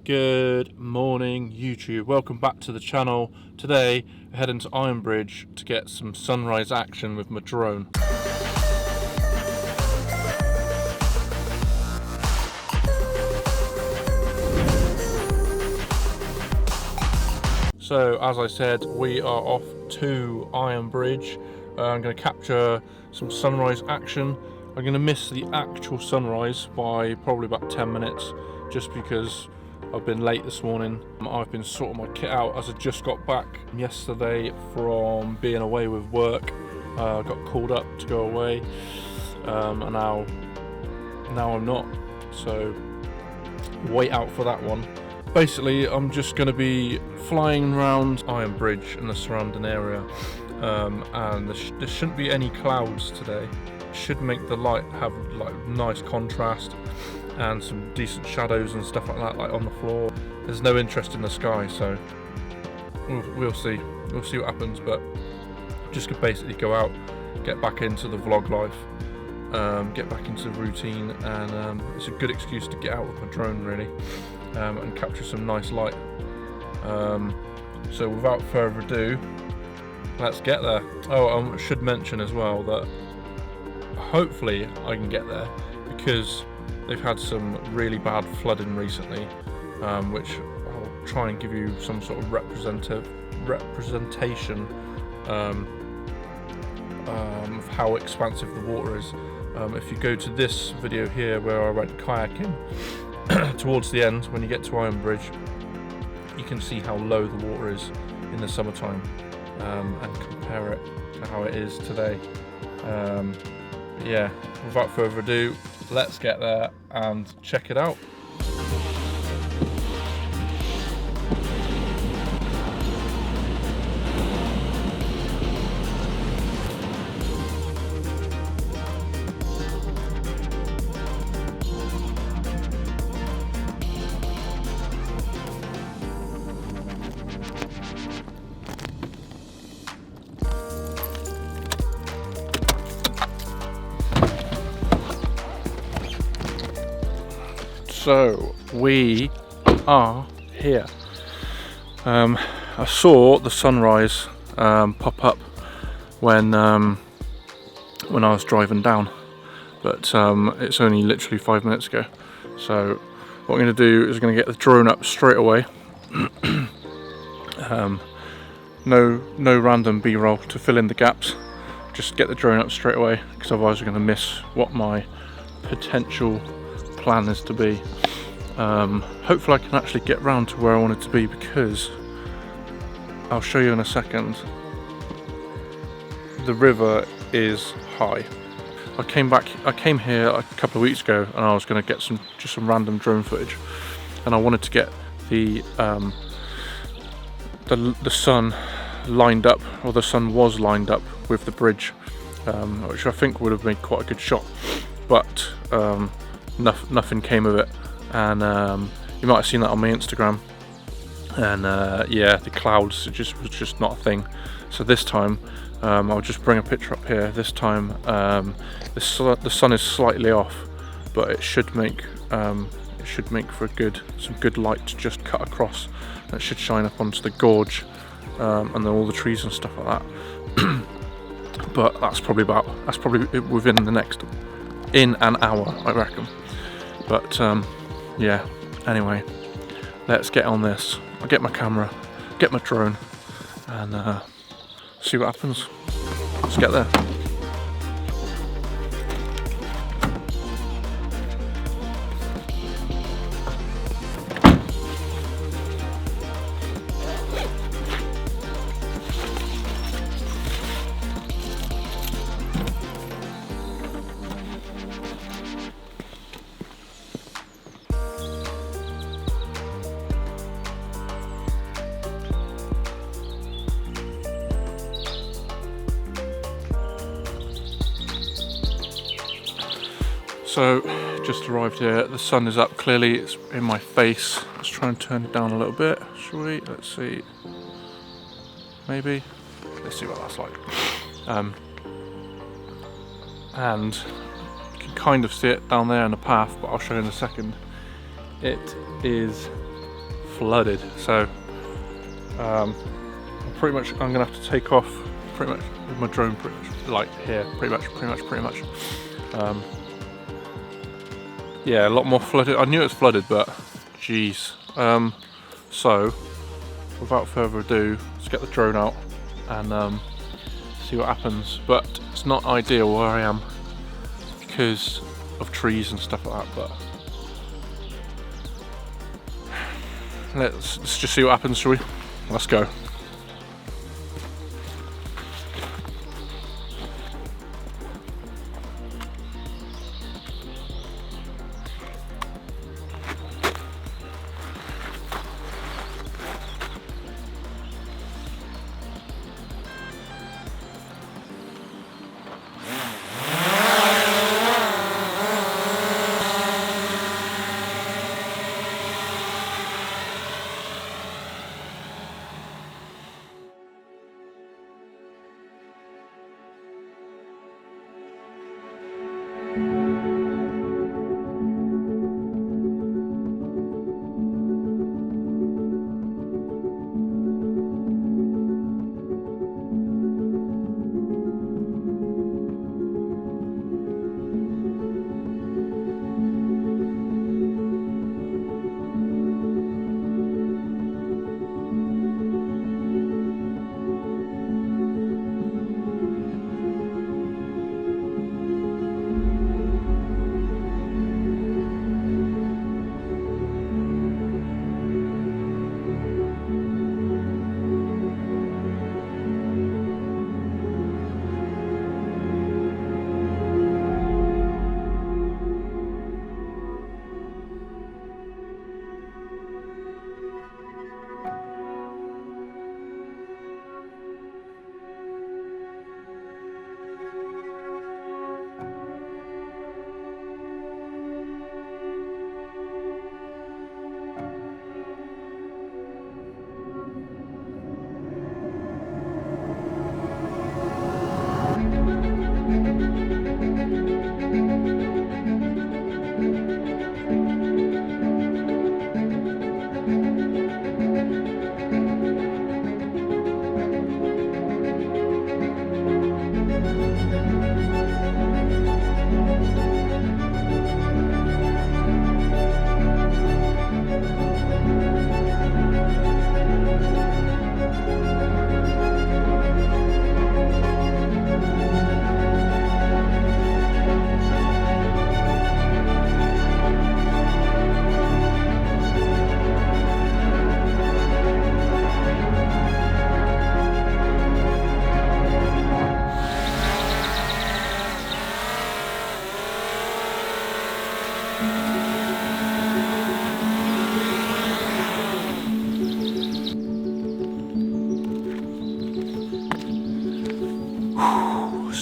Good morning YouTube, welcome back to the channel. Today we're heading to Ironbridge to get some sunrise action with my drone. So as I said, we are off to Ironbridge. I'm going to capture some sunrise action. I'm going to miss the actual sunrise by probably about 10 minutes just because I've been late this morning. I've been sorting my kit out as I just got back yesterday from being away with work. I got called up to go away and now I'm not, so wait out for that one. Basically I'm just going to be flying around Ironbridge and the surrounding area, and there shouldn't be any clouds today. It should make the light have like nice contrast and some decent shadows and stuff like that, like on the floor. There's no interest in the sky, so we'll see what happens. But just could basically go out, get back into the vlog life, get back into the routine, and it's a good excuse to get out with my drone really, and capture some nice light. So without further ado, let's get there. Oh, I should mention as well that hopefully I can get there, because they've had some really bad flooding recently, which I'll try and give you some sort of representation of how expansive the water is. If you go to this video here where I went kayaking, towards the end when you get to Ironbridge, you can see how low the water is in the summertime, and compare it to how it is today. Yeah, without further ado, let's get there and check it out. So we are here. I saw the sunrise pop up when I was driving down, but it's only literally 5 minutes ago. So what I'm going to do is I'm going to get the drone up straight away. No random B-roll to fill in the gaps. Just get the drone up straight away, because otherwise we're going to miss what my potential plan is to be. Hopefully I can actually get round to where I want it to be, because I'll show you in a second. The river is high. I came here a couple of weeks ago and I was going to get just some random drone footage, and I wanted to get the sun lined up, or the sun was lined up with the bridge, which I think would have made quite a good shot, but nothing came of it. And you might have seen that on my Instagram, and yeah, the clouds was just not a thing. So this time I'll just bring a picture up here. This time the sun is slightly off, but it should make for some good light to just cut across, and it should shine up onto the gorge, and then all the trees and stuff like that. But that's probably within in an hour, I reckon. But yeah, anyway, let's get on this. I'll get my camera, get my drone, and see what happens. Let's get there. So, just arrived here. The sun is up clearly, it's in my face. Let's try and turn it down a little bit, shall we? Let's see. Maybe. Let's see what that's like. And you can kind of see it down there in the path, but I'll show you in a second. It is flooded. So I'm gonna have to take off pretty much with my drone pretty much like here, pretty much. Yeah, a lot more flooded. I knew it was flooded, but geez. So without further ado, let's get the drone out and see what happens. But it's not ideal where I am because of trees and stuff like that, but let's just see what happens, shall we? Let's go.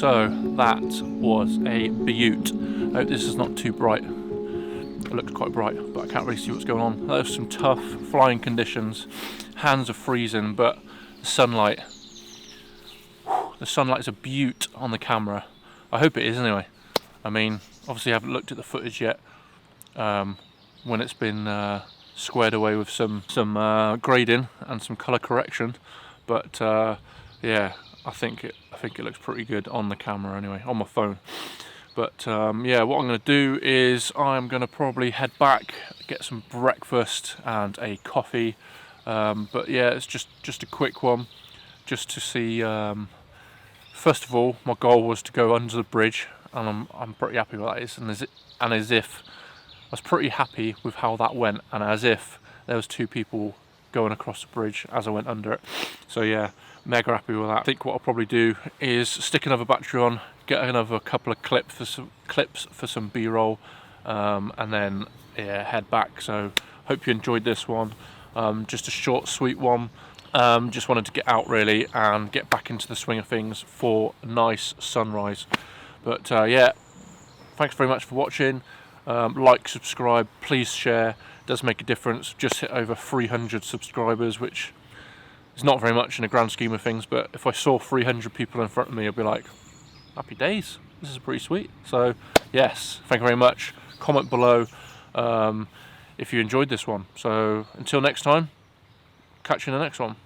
So that was a beaut. I hope this is not too bright. It looks quite bright, but I can't really see what's going on. There's some tough flying conditions. Hands are freezing, but the sunlight is a beaut on the camera. I hope it is anyway. I mean, obviously I haven't looked at the footage yet when it's been squared away with some grading and some colour correction, but yeah, I think it looks pretty good on the camera anyway, on my phone. But yeah, what I'm going to do is I'm going to probably head back, get some breakfast and a coffee. But yeah, it's just a quick one, just to see. First of all, my goal was to go under the bridge, and I'm pretty happy with that. And as if I was pretty happy with how that went, and as if there was two people going across the bridge as I went under it. So yeah, mega happy with that. I think what I'll probably do is stick another battery on, get another couple of clips for some B-roll, and then yeah, head back. So hope you enjoyed this one. Just a short, sweet one. Just wanted to get out really and get back into the swing of things for a nice sunrise. But yeah, thanks very much for watching. Like, subscribe, please share. It does make a difference. Just hit over 300 subscribers, which is not very much in the grand scheme of things, but if I saw 300 people in front of me, I'd be like, happy days, this is pretty sweet. So yes, thank you very much. Comment below if you enjoyed this one. So until next time, catch you in the next one.